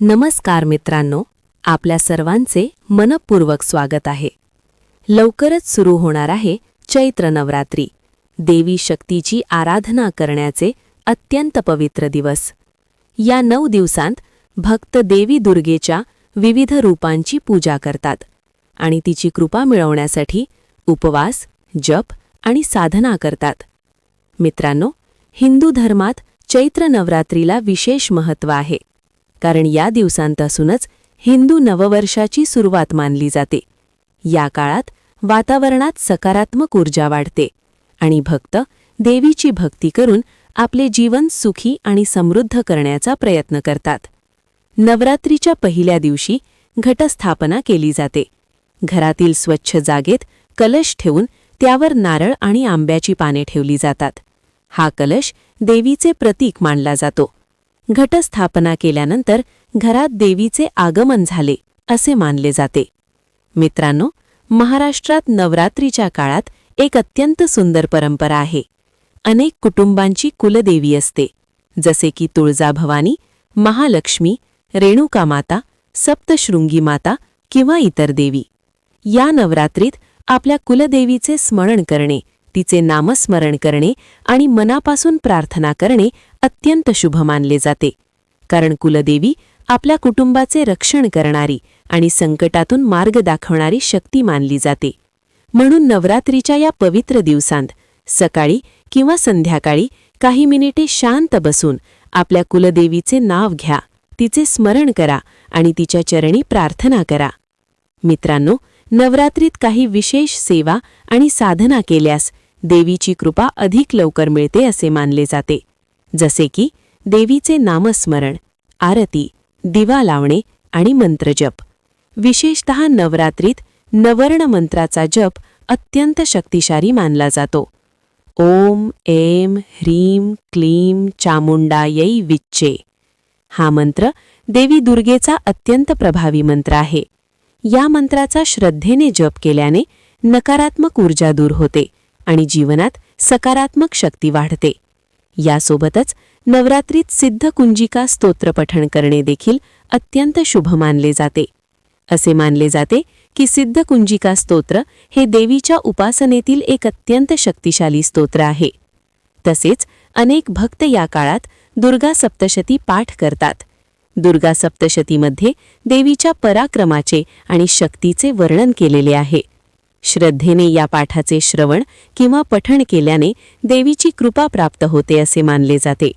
नमस्कार मित्रांनो, आपल्या सर्वांचे मनपूर्वक स्वागत आहे. लवकरच सुरू होणार आहे चैत्र नवरात्री, देवी शक्तीची आराधना करण्याचे अत्यंत पवित्र दिवस. या 9 दिवसांत भक्त देवी दुर्गेच्या विविध रूपांची पूजा करतात आणि तिची कृपा मिळवण्यासाठी उपवास, जप आणि साधना करतात. मित्रांनो, हिंदू धर्मात चैत्र नवरात्रीला विशेष महत्त्व आहे, कारण या दिवसांपासूनच हिंदू नववर्षाची सुरुवात मानली जाते. या काळात वातावरणात सकारात्मक ऊर्जा वाढते आणि भक्त देवीची भक्ती करून आपले जीवन सुखी आणि समृद्ध करण्याचा प्रयत्न करतात. नवरात्रीच्या पहिल्या दिवशी घटस्थापना केली जाते. घरातील स्वच्छ जागेत कलश ठेवून त्यावर नारळ आणि आंब्याची पाने ठेवली जातात. हा कलश देवीचे प्रतीक मानला जातो. घटस्थापना केल्यानंतर घरात देवीचे आगमन झाले असे मानले जाते. मित्रांनो, महाराष्ट्रात नवरात्रीच्या काळात एक अत्यंत सुंदर परंपरा आहे. अनेक कुटुंबांची कुलदेवी असते, जसे की तुळजाभवानी, महालक्ष्मी, रेणुका माता, सप्तशृंगी माता किंवा इतर देवी. या नवरात्रीत आपल्या कुलदेवीचे स्मरण करणे, तिचे नामस्मरण करणे आणि मनापासून प्रार्थना करणे अत्यंत शुभ मानले जाते, कारण कुलदेवी आपल्या कुटुंबाचे रक्षण करणारी आणि संकटातून मार्ग दाखवणारी शक्ती मानली जाते. म्हणून नवरात्रीच्या या पवित्र दिवसांत सकाळी किंवा संध्याकाळी काही मिनिटे शांत बसून आपल्या कुलदेवीचे नाव घ्या, तिचे स्मरण करा आणि तिच्या चरणी प्रार्थना करा. मित्रांनो, नवरात्रीत काही विशेष सेवा आणि साधना केल्यास देवीची कृपा अधिक लवकर मिळते असे मानले जाते, जसे की देवीचे नामस्मरण, आरती, दिवा लावणे आणि मंत्रजप. विशेषतः नवरात्रीत नवर्ण मंत्राचा जप अत्यंत शक्तिशाली मानला जातो. ओम ऐं ह्रीं क्लीं चामुंडायै विच्चे हा मंत्र देवी दुर्गेचा अत्यंत प्रभावी मंत्र आहे. या मंत्राचा श्रद्धेने जप केल्याने नकारात्मक ऊर्जा दूर होते आणि जीवनात सकारात्मक शक्ती वाढते. यासोबतच नवरात्रीत सिद्धकुंजिका स्तोत्र पठण करणे देखील अत्यंत शुभ मानले जाते. असे मानले जाते की सिद्धकुंजिका स्तोत्र हे देवीच्या उपासनेतील एक अत्यंत शक्तिशाली स्तोत्र आहे. तसेच अनेक भक्त या काळात दुर्गा सप्तशती पाठ करतात. दुर्गा सप्तशतीमध्ये देवीच्या पराक्रमाचे आणि शक्तीचे वर्णन केलेले आहे. श्रद्धेने या पाठाचे श्रवण किंवा पठण केल्याने देवीची कृपा प्राप्त होते असे मानले जाते.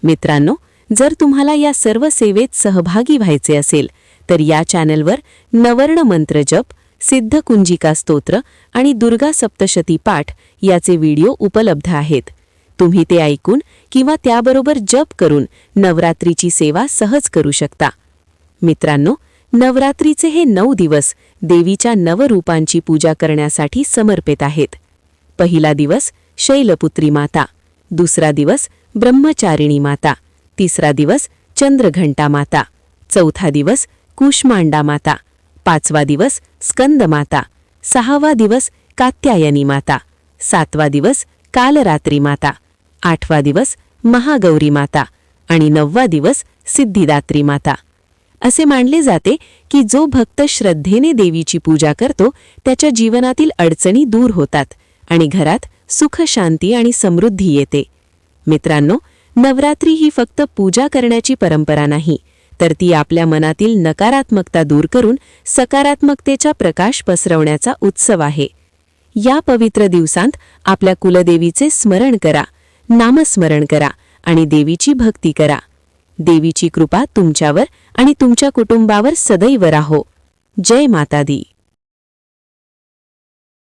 मित्रांनो, जर तुम्हाला या सर्व सेवेत सहभागी व्हायचे असेल तर या चॅनलवर नवर्ण मंत्र जप, सिद्धकुंजिका स्तोत्र आणि दुर्गा सप्तशती पाठ याचे व्हिडिओ उपलब्ध आहेत. तुम्ही ते ऐकून किंवा त्याबरोबर जप करून नवरात्रीची सेवा सहज करू शकता. मित्रांनो, नवरात्रीचे हे 9 दिवस देवीच्या नवरूपांची पूजा करण्यासाठी समर्पित आहेत. पहिला दिवस शैलपुत्री माता, दुसरा दिवस ब्रह्मचारिणी माता, तिसरा दिवस चंद्रघंटा माता, चौथा दिवस कुष्मांडा माता, 5वा दिवस स्कंद माता, 6वा दिवस कात्यायनी माता, 7वा दिवस कालरात्री माता, 8वा दिवस महागौरी माता आणि 9वा दिवस सिद्धिदात्री माता. असे मानले जाते की जो भक्त श्रद्धेने देवीची पूजा करतो त्याच्या जीवनातील अडचणी दूर होतात आणि घरात सुख, शांती आणि समृद्धी येते. मित्रांनो, नवरात्री ही फक्त पूजा करण्याची परंपरा नाही, तर ती आपल्या मनातील नकारात्मकता दूर करून सकारात्मकतेचा प्रकाश पसरवण्याचा उत्सव आहे. या पवित्र दिवसांत आपल्या कुलदेवीचे स्मरण करा, नामस्मरण करा आणि देवीची भक्ती करा. देवीची कृपा तुमच्यावर आणि तुमच्या कुटुंबावर सदैव राहो. जय माता दी.